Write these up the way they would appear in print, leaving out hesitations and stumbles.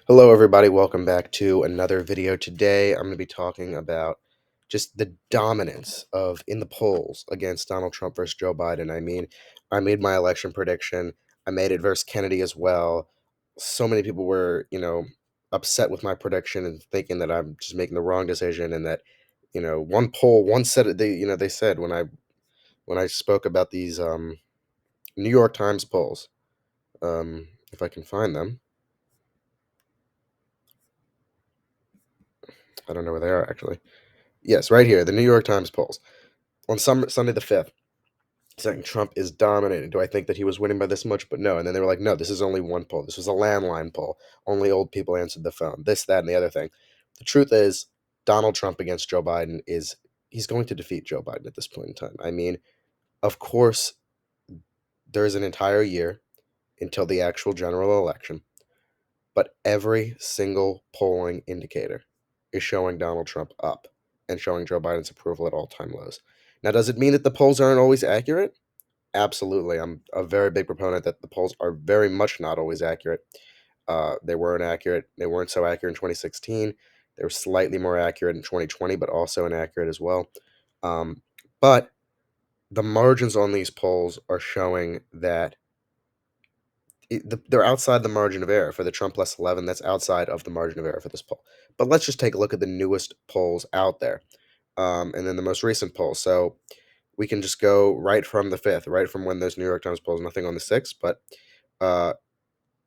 Hello, everybody. Welcome back to another video. Today, I'm going to be talking about just the dominance of in the polls against Donald Trump versus Joe Biden. I made my election prediction. I made it versus Kennedy as well. So many people were, upset with my prediction and thinking that I'm just making the wrong decision, and that, one poll, one said it. They said when I spoke about these New York Times polls, if I can find them, I don't know where they are actually. Yes, right here, the New York Times polls. On Sunday the 5th, saying Trump is dominating. Do I think that he was winning by this much? But no. And then they were like, no, this is only one poll. This was a landline poll. Only old people answered the phone. This, that, and the other thing. The truth is, Donald Trump against Joe Biden he's going to defeat Joe Biden at this point in time. Of course, there's an entire year until the actual general election, but every single polling indicator is showing Donald Trump up and showing Joe Biden's approval at all-time lows. Now, does it mean that the polls aren't always accurate? Absolutely. I'm a very big proponent that the polls are very much not always accurate. They weren't accurate. They weren't so accurate in 2016. They were slightly more accurate in 2020, but also inaccurate as well. Um, but the margins on these polls are showing that they're outside the margin of error. For the Trump plus 11, that's outside of the margin of error for this poll. But let's just take a look at the newest polls out there, and then the most recent polls. So we can just go right from the 5th, right from when those New York Times polls, nothing on the 6th, but uh,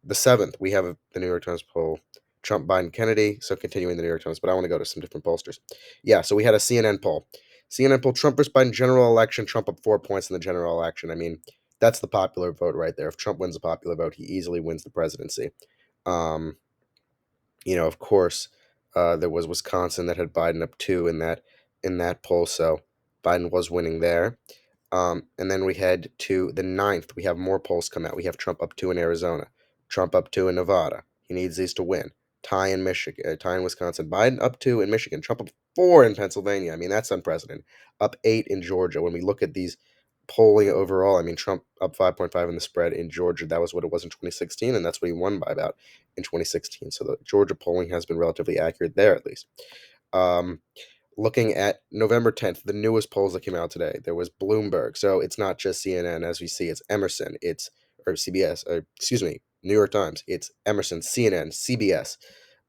the 7th, we have the New York Times poll, Trump, Biden, Kennedy. So continuing the New York Times, but I want to go to some different pollsters. Yeah, so we had a CNN poll. CNN poll, Trump versus Biden general election, Trump up 4 points in the general election. That's the popular vote right there. If Trump wins the popular vote, he easily wins the presidency. Um, of course, there was Wisconsin that had Biden up 2 in that poll, so Biden was winning there. And then we head to the 9th. We have more polls come out. We have Trump up 2 in Arizona, Trump up 2 in Nevada. He needs these to win. Tie in Michigan, tie in Wisconsin. Biden up 2 in Michigan. Trump up 4 in Pennsylvania. That's unprecedented. Up 8 in Georgia. When we look at these polling overall, Trump up 5.5 in the spread in Georgia. That was what it was in 2016, and that's what he won by about in 2016. So the Georgia polling has been relatively accurate there, at least. Um, Looking at November 10th, the newest polls that came out today, there was Bloomberg. So it's not just CNN, as we see. It's Emerson, or CBS, excuse me, New York Times. It's Emerson, CNN, CBS,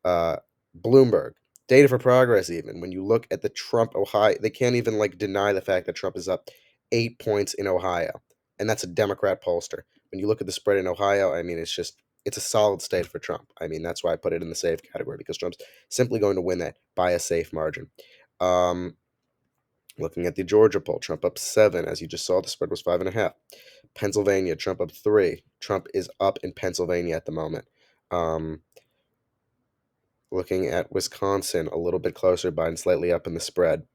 uh, Bloomberg, Data for Progress. Even when you look at the Trump Ohio, they can't even deny the fact that Trump is up 8 points in Ohio, and that's a Democrat pollster. When you look at the spread in Ohio, it's a solid state for Trump. That's why I put it in the safe category, because Trump's simply going to win that by a safe margin. Um, Looking at the Georgia poll, Trump up 7. As you just saw, the spread was 5.5. Pennsylvania, Trump up 3. Trump is up in Pennsylvania at the moment. Um, Looking at Wisconsin, a little bit closer, Biden slightly up in the spread.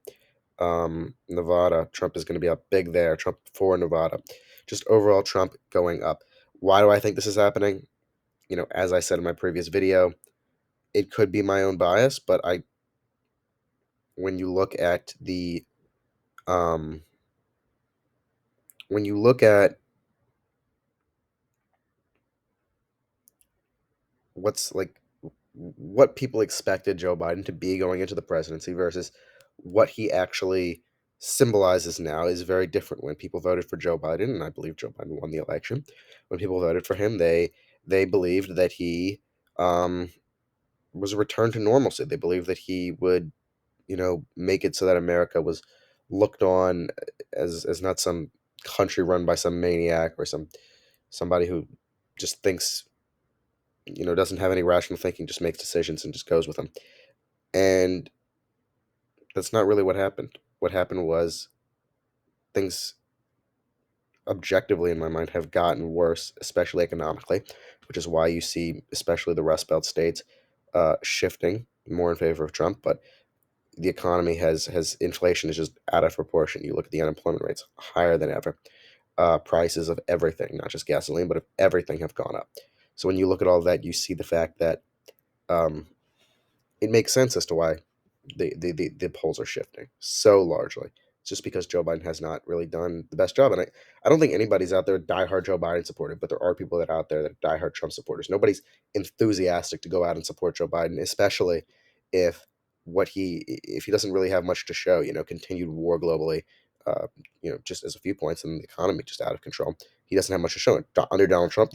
Nevada, Trump is going to be up big there. Trump 4 in Nevada. Just overall, Trump going up. Why do I think this is happening? As I said in my previous video, it could be my own bias, but when you look at the um, when you look at what's what people expected Joe Biden to be going into the presidency versus what he actually symbolizes now is very different. When people voted for Joe Biden, and I believe Joe Biden won the election, when people voted for him, they believed that he um, was a return to normalcy. They believed that he would, make it so that America was looked on as not some country run by some maniac or somebody who just thinks, doesn't have any rational thinking, just makes decisions and just goes with them. And that's not really what happened. What happened was things objectively, in my mind, have gotten worse, especially economically, which is why you see, especially the Rust Belt states, shifting more in favor of Trump. But the economy has inflation is just out of proportion. You look at the unemployment rates, higher than ever. Prices of everything, not just gasoline, but of everything, have gone up. So when you look at all that, you see the fact that um, it makes sense as to why the polls are shifting so largely. It's just because Joe Biden has not really done the best job. And I don't think anybody's out there diehard Joe Biden supporter, but there are people that are out there that are diehard Trump supporters. Nobody's enthusiastic to go out and support Joe Biden, especially if if he doesn't really have much to show. Continued war globally, uh, just as a few points, and the economy just out of control. He doesn't have much to show. Under Donald Trump,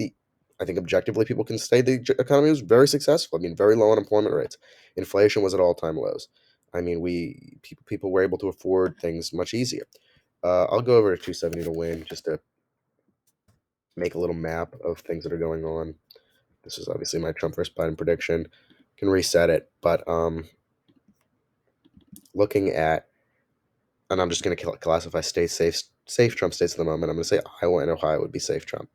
I think objectively people can say the economy was very successful. I mean, very low unemployment rates. Inflation was at all-time lows. I mean, people were able to afford things much easier. I'll go over to 270 to win just to make a little map of things that are going on. This is obviously my Trump versus Biden prediction. Can reset it, but looking at, and I'm just going to classify states safe Trump states at the moment. I'm going to say Iowa and Ohio would be safe Trump.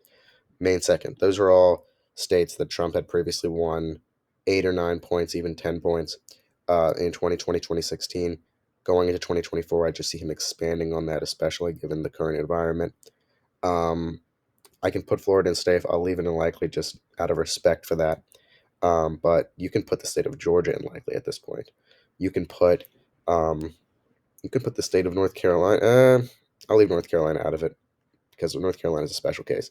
Maine second. Those are all states that Trump had previously won 8 or 9 points, even 10 points in 2020, 2016. Going into 2024, I just see him expanding on that, especially given the current environment. I can put Florida in safe. I'll leave it in likely just out of respect for that. But you can put the state of Georgia in likely at this point. You can put um, the state of North Carolina. I'll leave North Carolina out of it because North Carolina is a special case.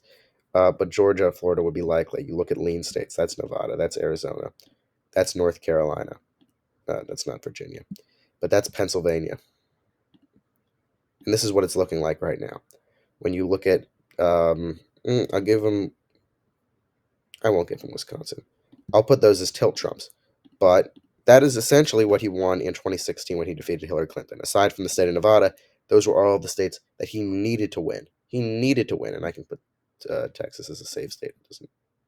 But Georgia, Florida would be likely. You look at lean states. That's Nevada. That's Arizona. That's North Carolina. That's not Virginia. But that's Pennsylvania. And this is what it's looking like right now. When you look at, I'll give them, I won't give them Wisconsin. I'll put those as tilt Trumps. But that is essentially what he won in 2016 when he defeated Hillary Clinton. Aside from the state of Nevada, those were all the states that he needed to win. He needed to win. And I can put Texas as a safe state.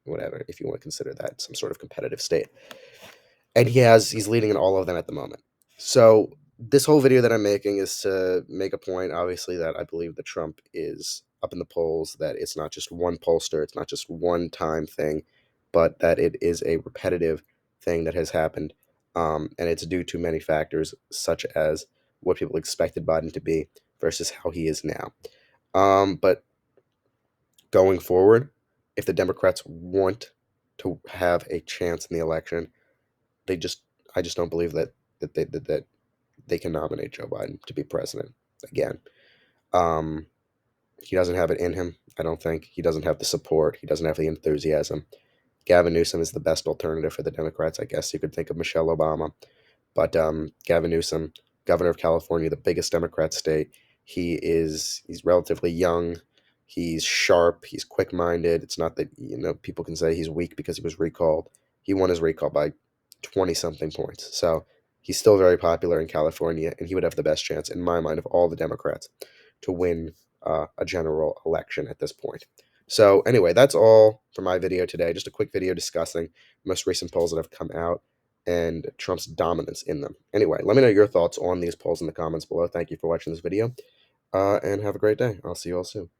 Whatever, if you want to consider that some sort of competitive state. And he's leading in all of them at the moment. So this whole video that I'm making is to make a point, obviously, that I believe that Trump is up in the polls, that it's not just one pollster, it's not just one time thing, but that it is a repetitive thing that has happened. And it's due to many factors, such as what people expected Biden to be versus how he is now. But going forward, if the Democrats want to have a chance in the election, they just I just don't believe that they can nominate Joe Biden to be president again. Um, he doesn't have it in him. I don't think he doesn't have the support. He doesn't have the enthusiasm. Gavin Newsom is the best alternative for the Democrats. I guess you could think of Michelle Obama, but Gavin Newsom, governor of California, the biggest Democrat state, he's relatively young. He's sharp. He's quick-minded. It's not that people can say he's weak because he was recalled. He won his recall by 20-something points. So he's still very popular in California, and he would have the best chance, in my mind, of all the Democrats to win a general election at this point. So anyway, that's all for my video today. Just a quick video discussing the most recent polls that have come out and Trump's dominance in them. Anyway, let me know your thoughts on these polls in the comments below. Thank you for watching this video, and have a great day. I'll see you all soon.